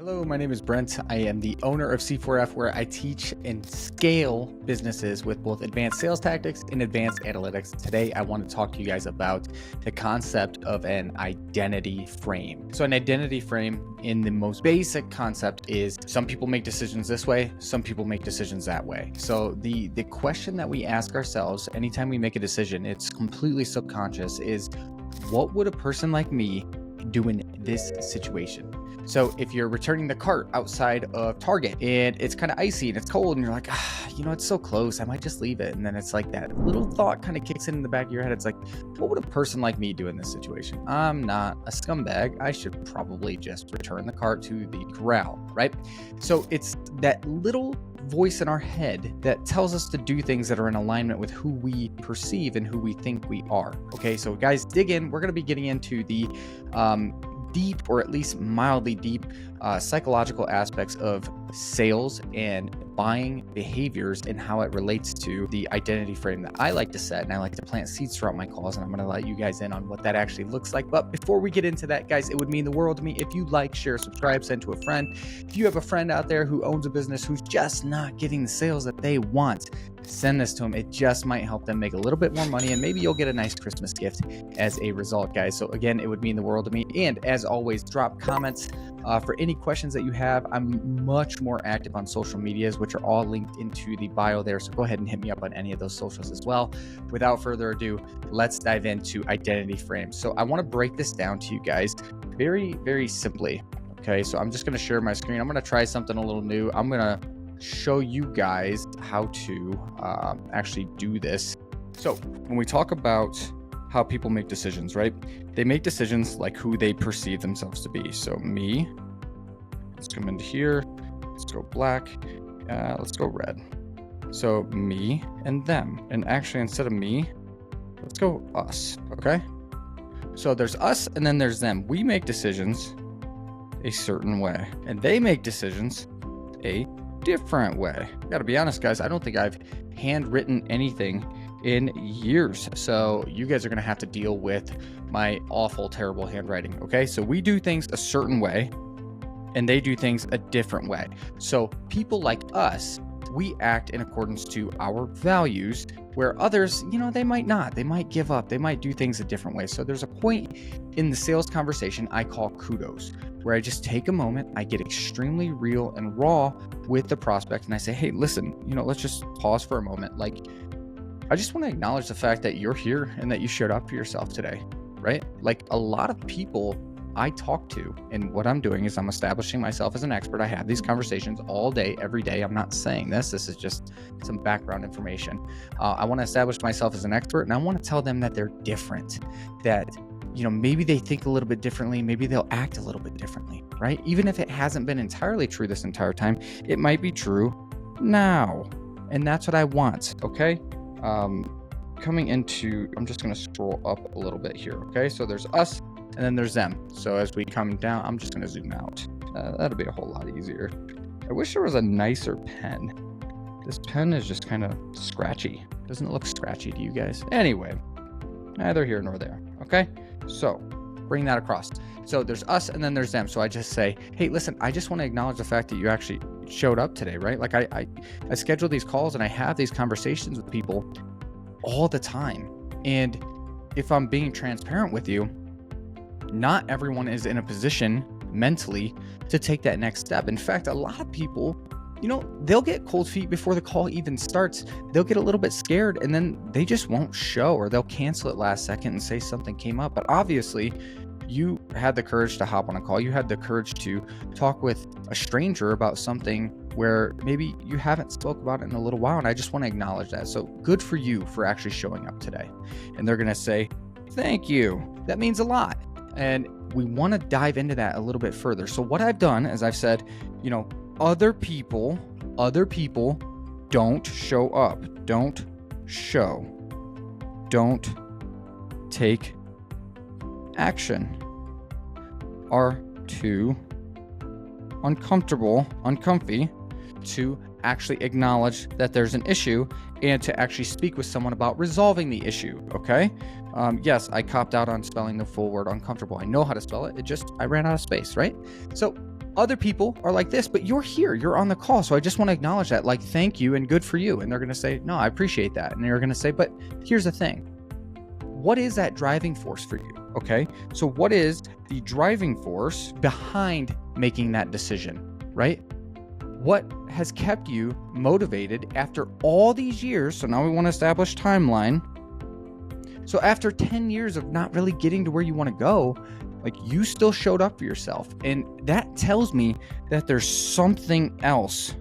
Hello, my name is Brent. I am the owner of C4F, where I teach and scale businesses with both advanced sales tactics and advanced analytics. Today, I want to talk to you guys about the concept of an identity frame. So an identity frame, in the most basic concept, is some people make decisions this way, some people make decisions that way. So the question that we ask ourselves anytime we make a decision, it's completely subconscious, is what would a person like me do in this situation? So if you're returning the cart outside of Target and it's kind of icy and it's cold and you're like, it's so close, I might just leave it. And then it's like that little thought kind of kicks in the back of your head. It's like, what would a person like me do in this situation? I'm not a scumbag. I should probably just return the cart to the corral, right? So it's that little voice in our head that tells us to do things that are in alignment with who we perceive and who we think we are. Okay, so guys, dig in. We're going to be getting into the deep, or at least mildly deep, psychological aspects of sales and buying behaviors and how it relates to the identity frame that I like to set. And I like to plant seeds throughout my calls, and I'm going to let you guys in on what that actually looks like. But before we get into that, guys, it would mean the world to me if you like, share, subscribe, send to a friend. If you have a friend out there who owns a business who's just not getting the sales that they want, send this to them. It just might help them make a little bit more money, and maybe you'll get a nice Christmas gift as a result, guys. So again, it would mean the world to me. And as always, drop comments for any questions that you have. I'm much more active on social medias, which are all linked into the bio there. So go ahead and hit me up on any of those socials as well. Without further ado, let's dive into identity frames. So I want to break this down to you guys very, very simply. Okay, so I'm just going to share my screen. I'm going to try something a little new. I'm going to show you guys how to actually do this. So when we talk about how people make decisions, right? They make decisions like who they perceive themselves to be. So me, let's come into here. Let's go black. Let's go red. So me and them. And actually, instead of me, let's go us. Okay. So there's us and then there's them. We make decisions a certain way, and they make decisions a different way. Gotta be honest, guys, I don't think I've handwritten anything in years. So you guys are gonna have to deal with my awful, terrible handwriting. Okay, so we do things a certain way and they do things a different way. So people like us, we act in accordance to our values, where others, they might not. They might give up. They might do things a different way. So there's a point in the sales conversation I call kudos, where I just take a moment, I get extremely real and raw with the prospect, and I say, hey, listen, let's just pause for a moment. Like, I just want to acknowledge the fact that you're here and that you showed up for yourself today, right? Like, a lot of people I talk to, and what I'm doing is I'm establishing myself as an expert. I have these conversations all day, every day. I'm not saying this is just some background information. I want to establish myself as an expert, and I want to tell them that they're different, that maybe they think a little bit differently, maybe they'll act a little bit differently, right? Even if it hasn't been entirely true this entire time, it might be true now, and that's what I want. Okay, coming into, I'm just going to scroll up a little bit here. Okay, so there's us and then there's them. So as we come down, I'm just going to zoom out. That'll be a whole lot easier. I wish there was a nicer pen. This pen is just kind of scratchy. Doesn't it look scratchy to you guys? Anyway, neither here nor there. Okay, so bring that across. So there's us and then there's them. So I just say, hey, listen, I just want to acknowledge the fact that you actually showed up today, right? Like I schedule these calls and I have these conversations with people all the time. And if I'm being transparent with you, not everyone is in a position mentally to take that next step. In fact, a lot of people, they'll get cold feet before the call even starts. They'll get a little bit scared and then they just won't show, or they'll cancel it last second and say something came up. But obviously, you had the courage to hop on a call. You had the courage to talk with a stranger about something where maybe you haven't spoke about it in a little while. And I just want to acknowledge that. So good for you for actually showing up today. And they're going to say, thank you. That means a lot. And we want to dive into that a little bit further. So what I've done is I've said, other people don't show up, don't show, don't take action, are too uncomfy to actually acknowledge that there's an issue and to actually speak with someone about resolving the issue. Okay. Yes, I copped out on spelling the full word uncomfortable. I know how to spell it. I ran out of space, right? So Other people are like this, but you're here, you're on the call. So I just want to acknowledge that, like, thank you and good for you. And they're going to say, no, I appreciate that. And you're going to say, but here's the thing. What is that driving force for you? Okay. So what is the driving force behind making that decision, right? What has kept you motivated after all these years? So now we want to establish timeline. So after 10 years of not really getting to where you want to go, like, you still showed up for yourself. And that tells me that there's something else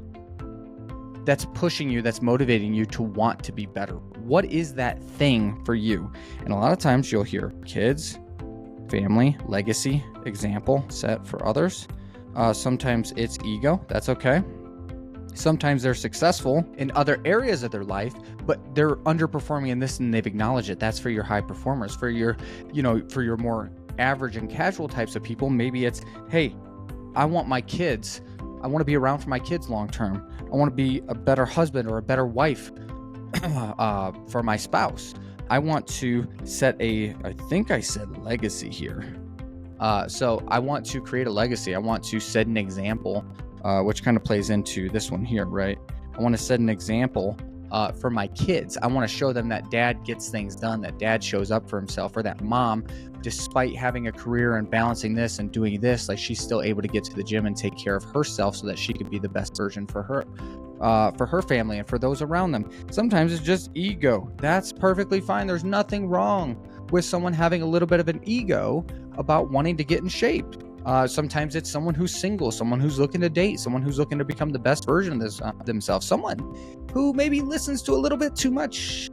that's pushing you, that's motivating you to want to be better. What is that thing for you? And a lot of times you'll hear kids, family, legacy, example, set for others. Sometimes it's ego. That's okay. Sometimes they're successful in other areas of their life, but they're underperforming in this, and they've acknowledged it. That's for your high performers. For your, for your more average and casual types of people, maybe it's, hey, I want to be around for my kids long term. I want to be a better husband or a better wife for my spouse. I want to set I think I said legacy here. So I want to create a legacy. I want to set an example, which kind of plays into this one here, right? I want to set an example for my kids. I want to show them that dad gets things done, that dad shows up for himself, or that mom, despite having a career and balancing this and doing this, like, she's still able to get to the gym and take care of herself so that she could be the best version for her family and for those around them. Sometimes it's just ego. That's perfectly fine. There's nothing wrong with someone having a little bit of an ego about wanting to get in shape. Sometimes it's someone who's single, someone who's looking to date, someone who's looking to become the best version of themselves, someone who maybe listens to a little bit too much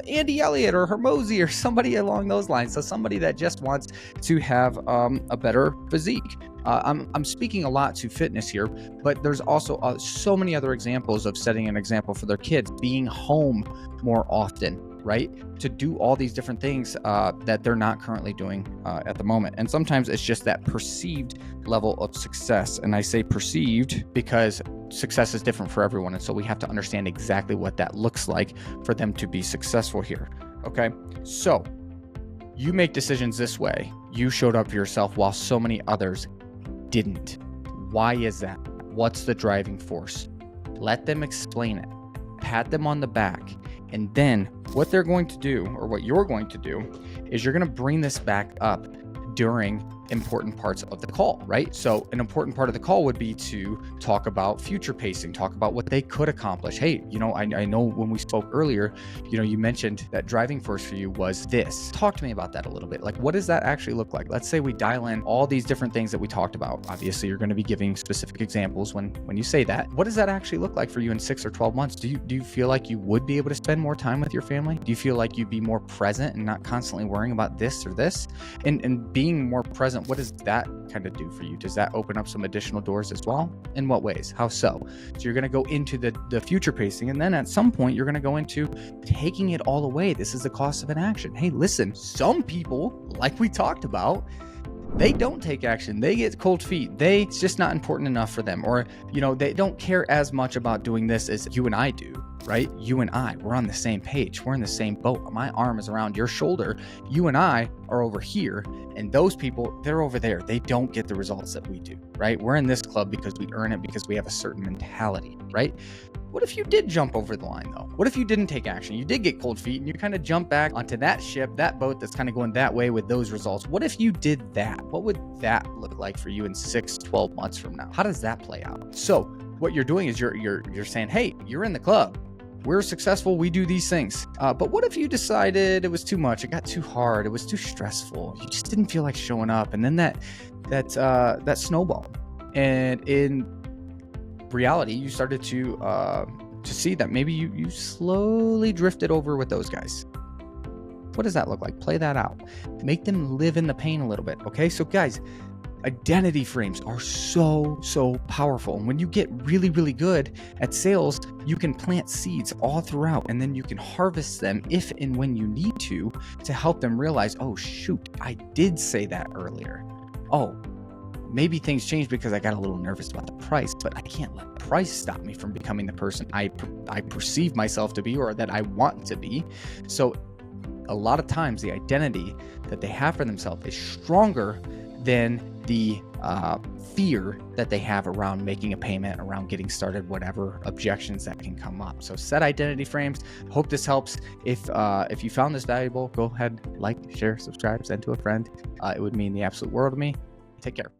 Andy Elliott or Hermosi or somebody along those lines. So somebody that just wants to have a better physique. I'm speaking a lot to fitness here, but there's also so many other examples of setting an example for their kids, being home more often, right? To do all these different things that they're not currently doing at the moment. And sometimes it's just that perceived level of success. And I say perceived because success is different for everyone. And so we have to understand exactly what that looks like for them to be successful here. Okay. So you make decisions this way. You showed up for yourself while so many others didn't. Why is that? What's the driving force? Let them explain it. Pat them on the back. And then what they're going to do, or what you're going to do, is you're going to bring this back up during important parts of the call, right? So an important part of the call would be to talk about future pacing, talk about what they could accomplish. Hey, I know when we spoke earlier, you mentioned that driving force for you was this. Talk to me about that a little bit. Like, what does that actually look like? Let's say we dial in all these different things that we talked about. Obviously, you're going to be giving specific examples when you say that. What does that actually look like for you in 6 or 12 months? Do you feel like you would be able to spend more time with your family? Do you feel like you'd be more present and not constantly worrying about this or this? And being more present, what does that kind of do for you? Does that open up some additional doors as well? In what ways? How so? So you're going to go into the future pacing, and then at some point you're going to go into taking it all away. This is the cost of inaction. Hey, listen, some people, like we talked about, they don't take action. They get cold feet. It's just not important enough for them. Or, they don't care as much about doing this as you and I do, right? You and I, we're on the same page. We're in the same boat. My arm is around your shoulder. You and I are over here. And those people, they're over there. They don't get the results that we do, right? We're in this club because we earn it, because we have a certain mentality, right? What if you did jump over the line, though? What if you didn't take action? You did get cold feet and you kind of jump back onto that ship, that boat that's kind of going that way with those results. What if you did that? What would that look like for you in 6, 12 months from now? How does that play out? So what you're doing is you're saying, hey, you're in the club. We're successful. We do these things. But what if you decided it was too much? It got too hard. It was too stressful. You just didn't feel like showing up. And then that snowballed. And in reality, you started to see that maybe you slowly drifted over with those guys. What does that look like? Play that out. Make them live in the pain a little bit. Okay. So guys, identity frames are so powerful. And when you get really, really good at sales, you can plant seeds all throughout, and then you can harvest them if and when you need to help them realize, oh shoot, I did say that earlier. Oh, maybe things changed because I got a little nervous about the price, but I can't let price stop me from becoming the person I perceive myself to be, or that I want to be. So a lot of times the identity that they have for themselves is stronger than the fear that they have around making a payment, around getting started, whatever objections that can come up. So set identity frames. Hope this helps. If you found this valuable, go ahead, like, share, subscribe, send to a friend. It would mean the absolute world to me. Take care.